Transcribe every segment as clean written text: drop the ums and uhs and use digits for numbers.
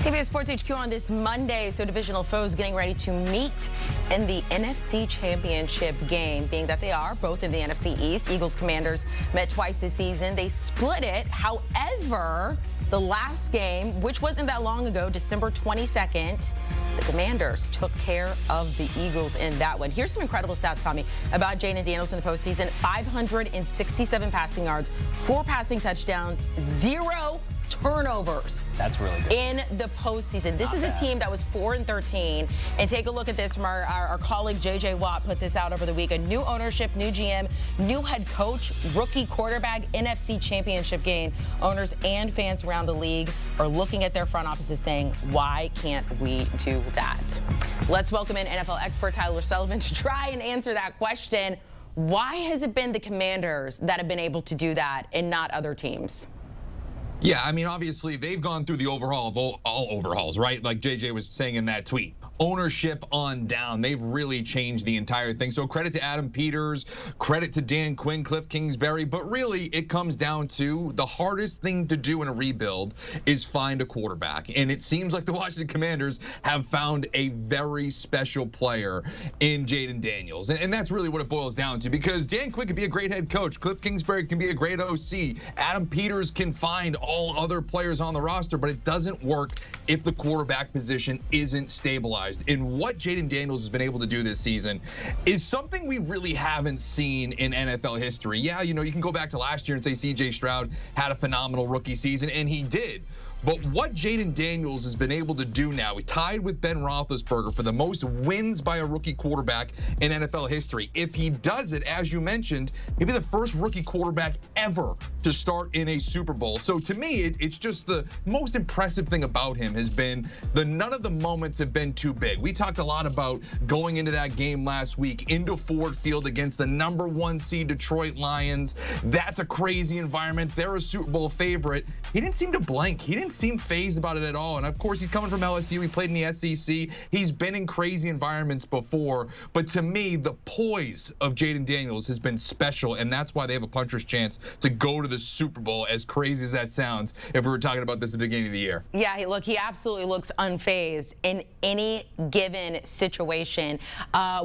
CBS Sports HQ on this Monday. So divisional foes getting ready to meet in the NFC Championship game, being that they are both in the NFC East. Eagles Commanders met twice this season. They split it. However, the last game, which wasn't that long ago, December 22nd, the Commanders took care of the Eagles in that one. Here's some incredible stats, Tommy, about Jayden Daniels in the postseason. 567 passing yards, 4 passing touchdowns, 0 turnovers. That's really good. In the postseason. This is a team that was 4-13. And take a look at this from our colleague JJ Watt put this out over the week. A new ownership, new GM, new head coach, rookie quarterback, NFC Championship game. Owners and fans around the league are looking at their front offices saying, why can't we do that? Let's welcome in NFL expert Tyler Sullivan to try and answer that question. Why has it been the Commanders that have been able to do that and not other teams? Yeah, I mean, obviously, they've gone through the overhaul of all overhauls, right? Like JJ was saying in that tweet. Ownership on down. They've really changed the entire thing. So credit to Adam Peters, credit to Dan Quinn, Cliff Kingsbury. But really, it comes down to the hardest thing to do in a rebuild is find a quarterback. And it seems like the Washington Commanders have found a very special player in Jayden Daniels. And that's really what it boils down to, because Dan Quinn can be a great head coach. Cliff Kingsbury can be a great OC. Adam Peters can find all other players on the roster, but it doesn't work if the quarterback position isn't stabilized. And what Jayden Daniels has been able to do this season is something we really haven't seen in NFL history. Yeah, you know, you can go back to last year and say C.J. Stroud had a phenomenal rookie season, and he did. But what Jayden Daniels has been able to do now, he tied with Ben Roethlisberger for the most wins by a rookie quarterback in NFL history. If he does it, as you mentioned, he'll be the first rookie quarterback ever to start in a Super Bowl. So to me, it's just the most impressive thing about him has been none of the moments have been too big. We talked a lot about going into that game last week into Ford Field against the #1 seed Detroit Lions. That's a crazy environment. They're a Super Bowl favorite. He didn't seem to blink. He didn't seem fazed about it at all. And of course, he's coming from LSU. He played in the SEC. He's been in crazy environments before. But to me, the poise of Jayden Daniels has been special. And that's why they have a puncher's chance to go to the Super Bowl, as crazy as that sounds, if we were talking about this at the beginning of the year. Yeah, look, he absolutely looks unfazed in any given situation.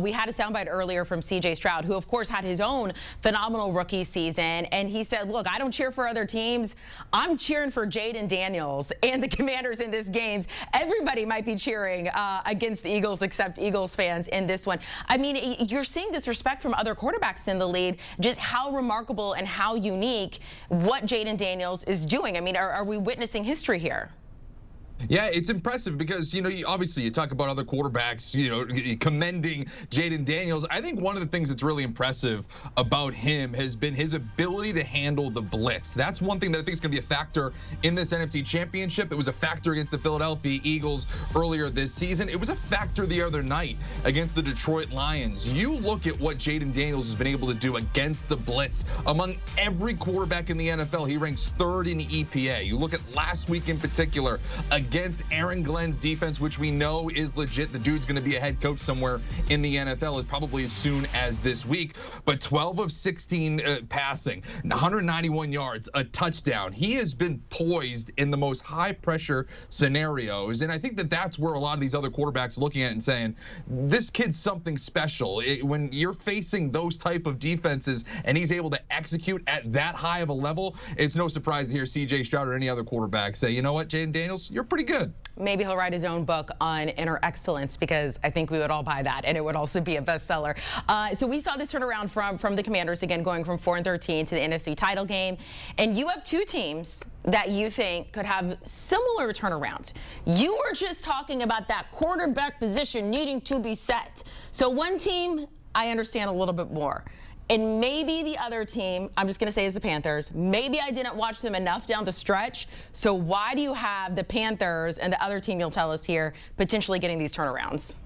We had a soundbite earlier from C.J. Stroud, who of course had his own phenomenal rookie season. And he said, look, I don't cheer for other teams. I'm cheering for Jayden Daniels and the Commanders in this games. Everybody might be cheering against the Eagles except Eagles fans in this one. I mean, you're seeing this respect from other quarterbacks in the league, just how remarkable and how unique what Jayden Daniels is doing. I mean, are we witnessing history here? Yeah, it's impressive because, you know, obviously you talk about other quarterbacks, you know, commending Jayden Daniels. I think one of the things that's really impressive about him has been his ability to handle the blitz. That's one thing that I think is going to be a factor in this NFC Championship. It was a factor against the Philadelphia Eagles earlier this season. It was a factor the other night against the Detroit Lions. You look at what Jayden Daniels has been able to do against the blitz. Among every quarterback in the NFL, he ranks 3rd in EPA. You look at last week in particular, against Aaron Glenn's defense, which we know is legit. The dude's going to be a head coach somewhere in the NFL, probably as soon as this week. But 12 of 16 passing, 191 yards, a touchdown. He has been poised in the most high-pressure scenarios. And I think that that's where a lot of these other quarterbacks are looking at it and saying, this kid's something special. When you're facing those type of defenses and he's able to execute at that high of a level, it's no surprise to hear C.J. Stroud or any other quarterback say, you know what, Jayden Daniels, you're pretty good. Maybe he'll write his own book on inner excellence, because I think we would all buy that, and it would also be a bestseller. So we saw this turnaround from the Commanders, again, going from 4-13 to the NFC title game. And you have two teams that you think could have similar turnarounds. You were just talking about that quarterback position needing to be set. So one team, I understand a little bit more. And maybe the other team, I'm just going to say, is the Panthers. Maybe I didn't watch them enough down the stretch. So why do you have the Panthers and the other team, you'll tell us here, potentially getting these turnarounds?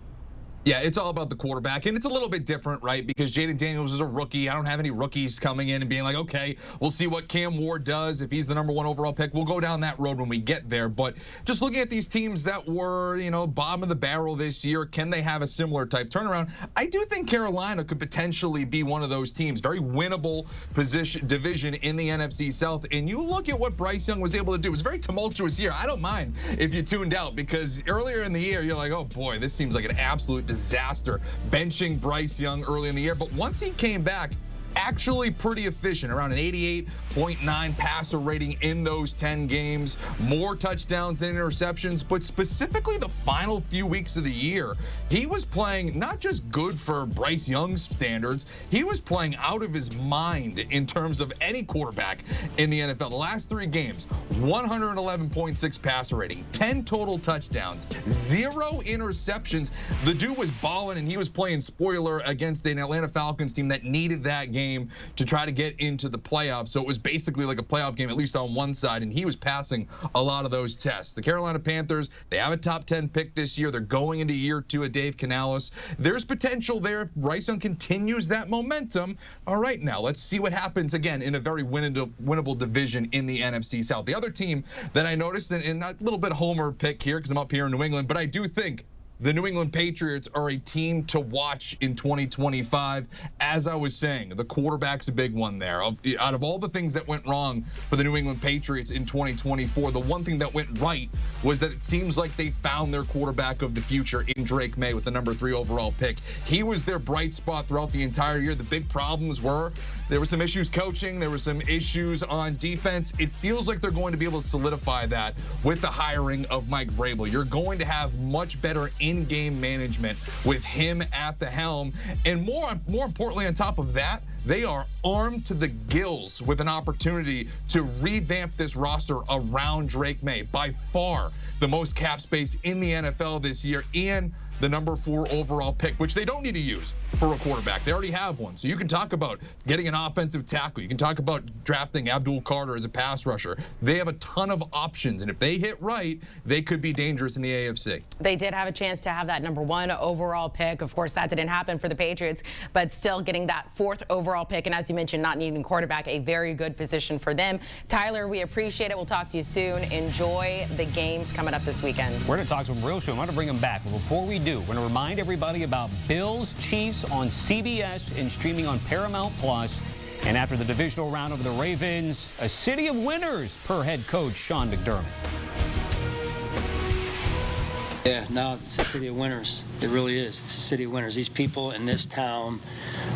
Yeah, it's all about the quarterback, and it's a little bit different, right? Because Jaden Daniels is a rookie. I don't have any rookies coming in and being like, okay, we'll see what Cam Ward does. If he's the #1 overall pick, we'll go down that road when we get there. But just looking at these teams that were, bottom of the barrel this year, can they have a similar type turnaround? I do think Carolina could potentially be one of those teams. Very winnable division in the NFC South. And you look at what Bryce Young was able to do. It was a very tumultuous year. I don't mind if you tuned out, because earlier in the year, you're like, oh boy, this seems like an absolute disaster, benching Bryce Young early in the year. But once he came back, actually pretty efficient, around an 88.9 passer rating in those 10 games, more touchdowns than interceptions. But specifically the final few weeks of the year, he was playing not just good for Bryce Young's standards, he was playing out of his mind in terms of any quarterback in the NFL. The last 3 games, 111.6 passer rating, 10 total touchdowns, 0 interceptions. The dude was balling, and he was playing spoiler against an Atlanta Falcons team that needed that game to try to get into the playoffs. So it was basically like a playoff game, at least on one side, and he was passing a lot of those tests. The Carolina Panthers, they have a top 10 pick this year. They're going into year 2 of Dave Canales. There's potential there if Bryce Young continues that momentum. All right, now let's see what happens again in a very winnable division in the NFC South. The other team that I noticed, and a little bit homer pick here because I'm up here in New England, but I do think the New England Patriots are a team to watch in 2025. As I was saying, the quarterback's a big one there. Out of all the things that went wrong for the New England Patriots in 2024, the one thing that went right was that it seems like they found their quarterback of the future in Drake May with the #3 overall pick. He was their bright spot throughout the entire year. The big problems were there were some issues coaching. There were some issues on defense. It feels like they're going to be able to solidify that with the hiring of Mike Vrabel. You're going to have much better in-game management with him at the helm. And more importantly, on top of that, they are armed to the gills with an opportunity to revamp this roster around Drake May. By far the most cap space in the NFL this year, and the #4 overall pick, which they don't need to use for a quarterback. They already have one. So you can talk about getting an offensive tackle. You can talk about drafting Abdul Carter as a pass rusher. They have a ton of options, and if they hit right, they could be dangerous in the AFC. They did have a chance to have that #1 overall pick. Of course, that didn't happen for the Patriots, but still getting that 4th overall pick. And as you mentioned, not needing quarterback, a very good position for them. Tyler, we appreciate it. We'll talk to you soon. Enjoy the games coming up this weekend. We're going to talk some real soon. I'm going to bring them back. But before we do, we're going to remind everybody about Bills Chiefs on CBS and streaming on Paramount Plus. And after the divisional round over the Ravens, a city of winners per head coach Sean McDermott. Yeah, no, it's a city of winners. It really is. It's a city of winners. These people in this town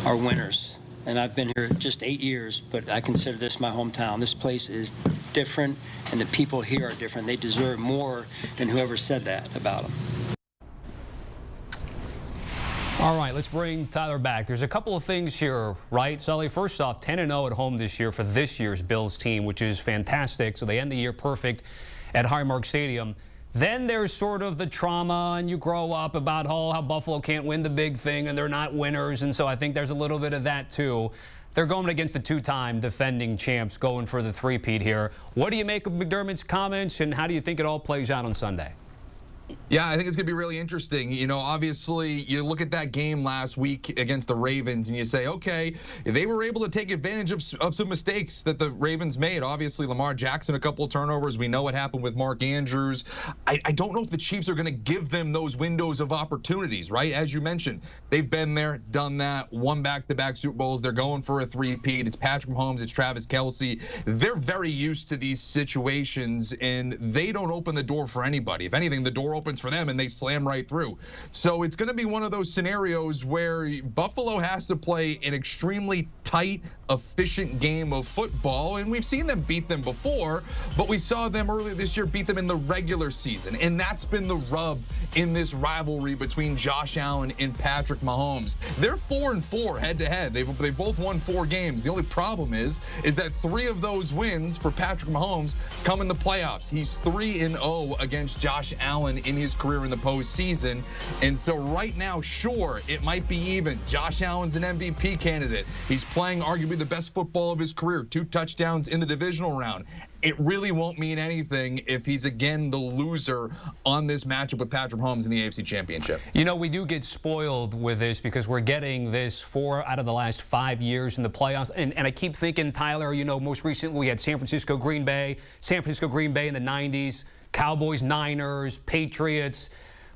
are winners. And I've been here just 8 years, but I consider this my hometown. This place is different, and the people here are different. They deserve more than whoever said that about them. All right, let's bring Tyler back. There's a couple of things here, right, Sully? First off, 10-0 at home this year for this year's Bills team, which is fantastic. So they end the year perfect at Highmark Stadium. Then there's sort of the trauma, and you grow up about how Buffalo can't win the big thing, and they're not winners. And so I think there's a little bit of that, too. They're going against the 2-time defending champs, going for the three-peat here. What do you make of McDermott's comments, and how do you think it all plays out on Sunday? Yeah, I think it's going to be really interesting. You know, obviously, you look at that game last week against the Ravens and you say, okay, they were able to take advantage of some mistakes that the Ravens made. Obviously, Lamar Jackson, a couple of turnovers. We know what happened with Mark Andrews. I don't know if the Chiefs are going to give them those windows of opportunities, right? As you mentioned, they've been there, done that, won back-to-back Super Bowls. They're going for a three-peat. It's Patrick Mahomes, it's Travis Kelce. They're very used to these situations, and they don't open the door for anybody. If anything, the door opens for them and they slam right through. So it's going to be one of those scenarios where Buffalo has to play an extremely tight, efficient game of football, and we've seen them beat them before, but we saw them earlier this year beat them in the regular season, and that's been the rub in this rivalry between Josh Allen and Patrick Mahomes. They're 4-4 head-to-head. They've both won 4 games. The only problem is that 3 of those wins for Patrick Mahomes come in the playoffs. He's 3-0 against Josh Allen in his his career in the postseason. And so right now, sure, it might be even. Josh Allen's an MVP candidate. He's playing arguably the best football of his career, 2 touchdowns in the divisional round. It really won't mean anything if he's again the loser on this matchup with Patrick Mahomes in the AFC Championship. You know, we do get spoiled with this because we're getting this 4 out of the last 5 years in the playoffs. And I keep thinking, Tyler, you know, most recently we had San Francisco, Green Bay in the 90s, Cowboys, Niners, Patriots,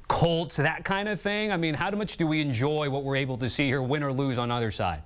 Colts, that kind of thing. I mean, how much do we enjoy what we're able to see here, win or lose on either side?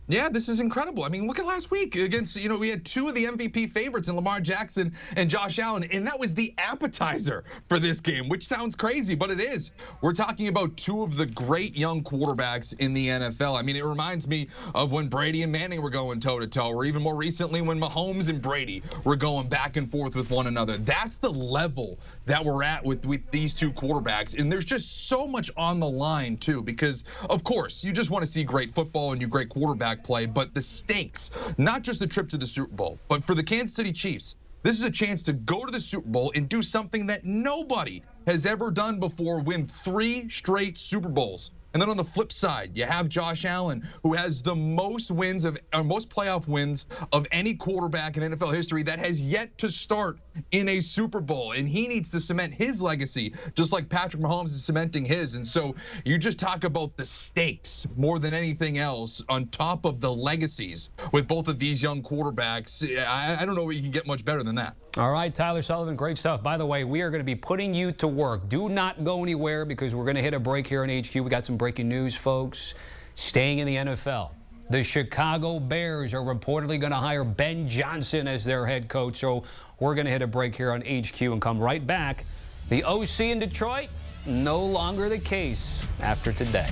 Yeah, this is incredible. I mean, look at last week against, you know, we had 2 of the MVP favorites in Lamar Jackson and Josh Allen, and that was the appetizer for this game, which sounds crazy, but it is. We're talking about 2 of the great young quarterbacks in the NFL. I mean, it reminds me of when Brady and Manning were going toe-to-toe, or even more recently when Mahomes and Brady were going back and forth with one another. That's the level that we're at with these 2 quarterbacks, and there's just so much on the line, too, because, of course, you just want to see great football and great quarterback play, but the stakes, not just the trip to the Super Bowl, but for the Kansas City Chiefs, this is a chance to go to the Super Bowl and do something that nobody has ever done before, win 3 straight Super Bowls. And then on the flip side, you have Josh Allen, who has the most wins most playoff wins of any quarterback in NFL history that has yet to start in a Super Bowl. And he needs to cement his legacy, just like Patrick Mahomes is cementing his. And so you just talk about the stakes more than anything else on top of the legacies with both of these young quarterbacks. I don't know what you can get much better than that. All right, Tyler Sullivan, great stuff. By the way, we are going to be putting you to work. Do not go anywhere because we're going to hit a break here on HQ. We got some breaking news, folks. Staying in the NFL, the Chicago Bears are reportedly going to hire Ben Johnson as their head coach. So we're going to hit a break here on HQ and come right back. The OC in Detroit, no longer the case after today.